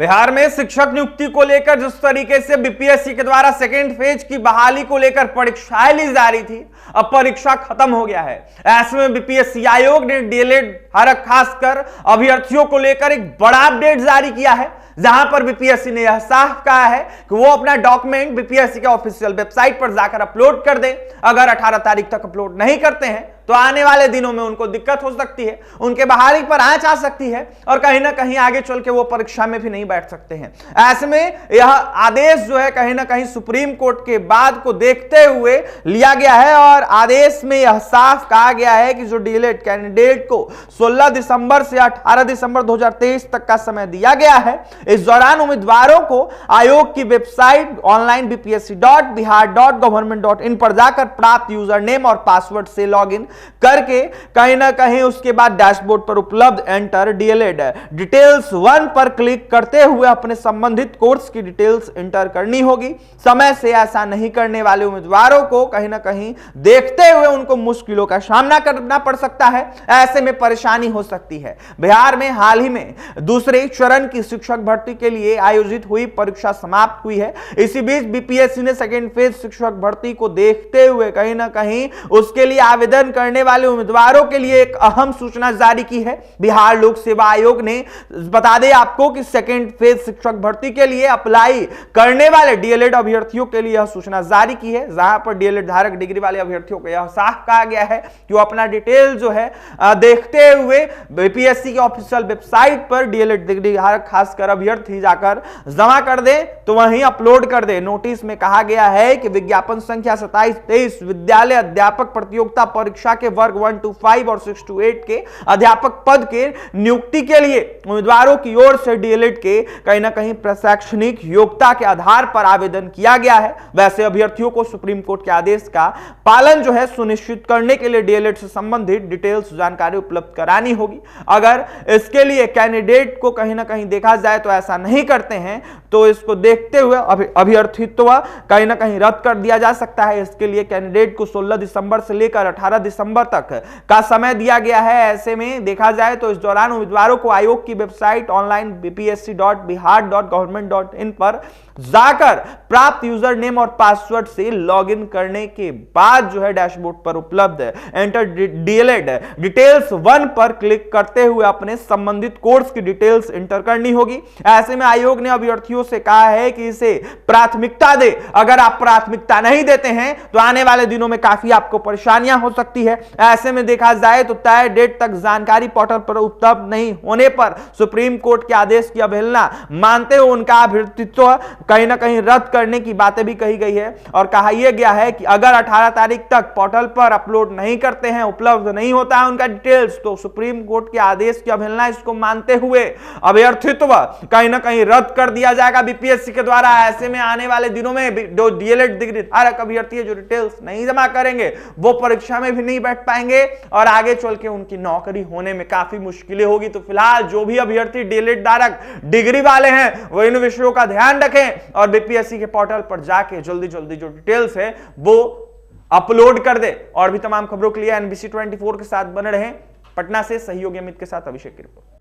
बिहार में शिक्षक नियुक्ति को लेकर जिस तरीके से बीपीएससी के द्वारा सेकेंड फेज की बहाली को लेकर परीक्षाएं ली जा रही थी, अब परीक्षा खत्म हो गया है। ऐसे में बीपीएससी आयोग ने डीएलएड खासकर अभ्यर्थियों को लेकर एक बड़ा अपडेट जारी किया है, जहां पर बीपीएससी ने यह साफ कहा है कि वो अपना डॉक्यूमेंट बीपीएससी के ऑफिशियल वेबसाइट पर जाकर अपलोड कर दें। अगर 18 तारीख तक अपलोड नहीं करते हैं तो आने वाले दिनों में उनको दिक्कत हो सकती है, उनके बहाली पर आंच आ सकती है और कहीं ना कहीं आगे चल के वो परीक्षा में भी नहीं बैठ सकते हैं। ऐसे में यह आदेश जो है कहीं ना कहीं सुप्रीम कोर्ट के बाद को देखते हुए लिया गया है और आदेश में यह साफ कहा गया है कि जो डीएलएड कैंडिडेट को 16 दिसंबर से 18 दिसंबर 2023 तक का समय दिया गया है, इस दौरान उम्मीदवारों को आयोग की वेबसाइट onlinebpsc.bihar.government.in पर जाकर प्राप्त यूजर नेम और पासवर्ड से लॉगिन करके कहीं ना कहीं उसके बाद डैशबोर्ड पर उपलब्ध एंटर डीएलएड डिटेल्स 1 पर क्लिक करते हुए अपने संबंधित कोर्स की डिटेल्स एंटर करनी होगी। समय से ऐसा नहीं करने वाले उम्मीदवारों को कहीं ना कहीं देखते हुए उनको मुश्किलों का सामना करना पड़ सकता है, ऐसे में परेशानी हो सकती है। बिहार में हाल ही में दूसरे चरण की शिक्षक भर्ती के लिए आयोजित हुई परीक्षा समाप्त हुई है। इसी बीच बीपीएससी ने सेकेंड फेज शिक्षक भर्ती को देखते हुए कहीं ना कहीं उसके लिए आवेदन करने वाले उम्मीदवारों के लिए एक अहम सूचना जारी की है। बिहार लोक सेवा आयोग ने बता दें आपको कि सेकेंड फेज शिक्षक भर्ती के लिए अप्लाई करने वाले डीएलएड अभ्यर्थियों के लिए यह सूचना जारी की है, जहां पर डीएलएड धारक डिग्री वाले अभ्यर्थियों को यह साफ कहा गया है कि वो अपना डिटेल जो है देखते हुए बीपीएससी के ऑफिशियल वेबसाइट पर डीएलएड डिग्री धारक खासकर अभ्यर्थी जाकर जमा कर दे तो वहीं अपलोड कर दे। नोटिस में कहा गया है कि विज्ञापन संख्या 27-23 विद्यालय अध्यापक प्रतियोगिता परीक्षा के वर्ग 1 to 5 और 6 to 8 के अध्यापक पद के नियुक्ति के लिए उम्मीदवारों की ओर से डीएलएड के कहीं ना कहीं प्रशैक्षणिक योग्यता के आधार पर आवेदन किया गया है। वैसे अभ्यर्थियों को सुप्रीम कोर्ट के आदेश का पालन जो है सुनिश्चित करने के लिए डीएलएड से संबंधित डिटेल्स जानकारी उपलब्ध करानी होगी। अगर इसके लिए कैंडिडेट को कहीं ना कहीं देखा जाए तो ऐसा नहीं करते हैं तो इसको देखते हुए अभ्यर्थित्व कहीं ना कहीं रद्द कर दिया जा सकता है। इसके लिए कैंडिडेट को 16 दिसंबर से लेकर 18 दिसंबर तक का समय दिया गया है। ऐसे में देखा जाए तो इस दौरान उम्मीदवारों को आयोग की वेबसाइट onlinebpsc.bihar.government.in पर जाकर प्राप्त यूजर नेम और पासवर्ड से लॉगिन करने के बाद जो है डैशबोर्ड पर उपलब्ध एंटर डीएलएड डिटेल्स 1 पर क्लिक करते हुए अपने संबंधित कोर्स की डिटेल्स एंटर करनी होगी। ऐसे में आयोग ने अभ्यर्थियों से कहा है कि इसे प्राथमिकता दे। अगर आप प्राथमिकता नहीं देते हैं तो आने वाले दिनों में काफी आपको परेशानियां हो सकती है। ऐसे में देखा जाए तो तय डेट तक जानकारी पोर्टल पर उपलब्ध नहीं होने पर सुप्रीम कोर्ट के आदेश की अवहेलना मानते हुए उनका अभ्यर्थित्व कहीं ना कहीं रद्द करने की बातें भी कही गई है और कहा यह गया है कि अगर 18 तारीख तक पोर्टल पर अपलोड नहीं करते हैं, उपलब्ध नहीं होता है उनका डिटेल्स, तो सुप्रीम कोर्ट के आदेश की अवहेलना इसको मानते हुए अभ्यर्थित्व कहीं ना कहीं रद्द कर दिया जाएगा बीपीएससी के द्वारा। ऐसे में आने वाले दिनों में जो डीएलएड डिग्री धारक अभ्यर्थी जो डिटेल्स नहीं जमा करेंगे वो परीक्षा में भी नहीं बैठ पाएंगे और आगे चल के उनकी नौकरी होने में काफी मुश्किलें होगी। तो फिलहाल जो भी अभ्यर्थी डीएलएड धारक डिग्री वाले हैं वो इन विषयों का ध्यान रखें और बीपीएससी के पोर्टल पर जाके जल्दी जल्दी जो डिटेल्स है वो अपलोड कर दे। और भी तमाम खबरों के लिए NBC 24 के साथ बने रहें। पटना से सहयोगी अमित के साथ अभिषेक की रिपोर्ट।